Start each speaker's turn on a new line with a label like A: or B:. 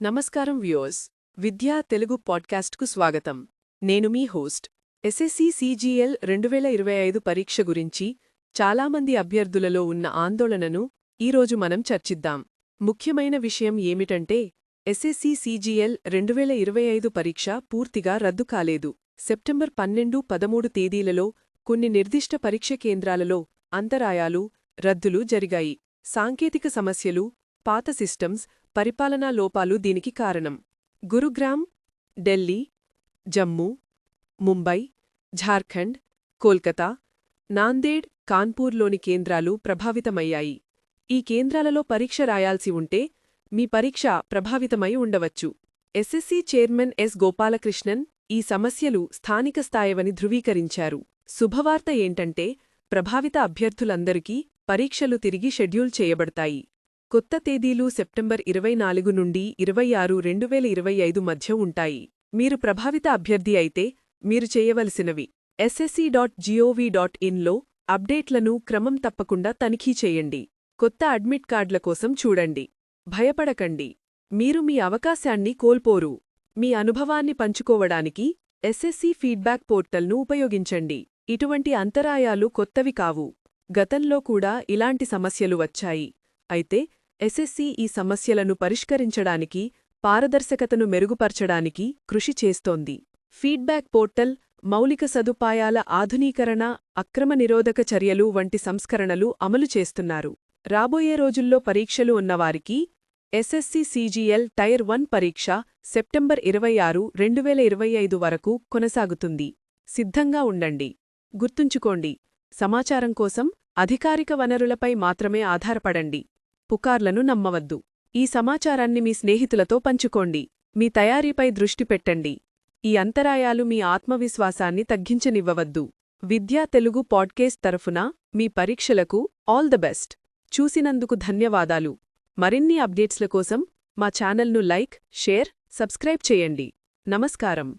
A: నమస్కారం వ్యూయర్స్, విద్యా తెలుగు పాడ్కాస్ట్కు స్వాగతం. నేను మీ హోస్ట్. ఎస్ఎస్సి సిజిఎల్ 2025 పరీక్ష గురించి చాలామంది అభ్యర్థులలో ఉన్న ఆందోళనను ఈరోజు మనం చర్చిద్దాం. ముఖ్యమైన విషయం ఏమిటంటే, ఎస్ఎస్సి సిజిఎల్ 2025 పరీక్ష పూర్తిగా రద్దు కాలేదు. సెప్టెంబర్ 12, 13 తేదీలలో కొన్ని నిర్దిష్ట పరీక్ష కేంద్రాలలో అంతరాయాలు, రద్దులు జరిగాయి. సాంకేతిక సమస్యలు, పాత సిస్టమ్స్, పరిపాలనా లోపాలు దీనికి కారణం. గురుగ్రామ్, ఢిల్లీ, జమ్మూ, ముంబై, ఝార్ఖండ్, కోల్కతా, నాందేడ్, కాన్పూర్లోని కేంద్రాలు ప్రభావితమయ్యాయి. ఈ కేంద్రాలలో పరీక్ష రాయాల్సి ఉంటే మీ పరీక్ష ప్రభావితమై ఉండవచ్చు. SSC chairman S. గోపాలకృష్ణన్ ఈ సమస్యలు స్థానిక స్థాయివని ధృవీకరించారు. శుభవార్త ఏంటంటే, ప్రభావిత అభ్యర్థులందరికీ పరీక్షలు తిరిగి షెడ్యూల్ చేయబడతాయి. కొత్త తేదీలు సెప్టెంబర్ 24 నుండి 26, 2025 మధ్య ఉంటాయి. మీరు ప్రభావిత అభ్యర్థి అయితే మీరు చేయవలసినవి: ssc.gov.inలో అప్డేట్లను క్రమం తప్పకుండా తనిఖీ చేయండి. కొత్త అడ్మిట్ కార్డుల కోసం చూడండి. భయపడకండి, మీరు మీ అవకాశాన్ని కోల్పోరు. మీ అనుభవాన్ని పంచుకోవడానికి ఎస్ఎస్సి ఫీడ్బ్యాక్ పోర్టల్ను ఉపయోగించండి. ఇటువంటి అంతరాయాలు కొత్తవి కావు. గతంలో కూడా ఇలాంటి సమస్యలు వచ్చాయి. అయితే ఎస్ఎస్సి ఈ సమస్యలను పరిష్కరించడానికి, పారదర్శకతను మెరుగుపర్చడానికి కృషి చేస్తోంది. ఫీడ్బ్యాక్ పోర్టల్, మౌలిక సదుపాయాల ఆధునీకరణ, అక్రమ నిరోధక చర్యలు వంటి సంస్కరణలు అమలు చేస్తున్నారు. రాబోయే రోజుల్లో పరీక్షలు ఉన్నవారికి ఎస్ఎస్సి సిజిఎల్ టైర్ 1 పరీక్ష సెప్టెంబర్ 26, 2025 వరకు కొనసాగుతుంది. సిద్ధంగా ఉండండి. గుర్తుంచుకోండి, సమాచారం కోసం అధికారిక వనరులపై మాత్రమే ఆధారపడండి. పుకార్లను నమ్మవద్దు. ఈ సమాచారాన్ని మీ స్నేహితులతో పంచుకోండి. మీ తయారీపై దృష్టి పెట్టండి. ఈ అంతరాయాలు మీ ఆత్మవిశ్వాసాన్ని తగ్గించనివ్వవద్దు. విద్యా తెలుగు పాడ్కేస్ట్ తరఫున మీ పరీక్షలకు ఆల్ ద బెస్ట్. చూసినందుకు ధన్యవాదాలు. మరిన్ని అప్డేట్స్ల కోసం మా ఛానల్ను లైక్, షేర్, సబ్స్క్రైబ్ చేయండి. నమస్కారం.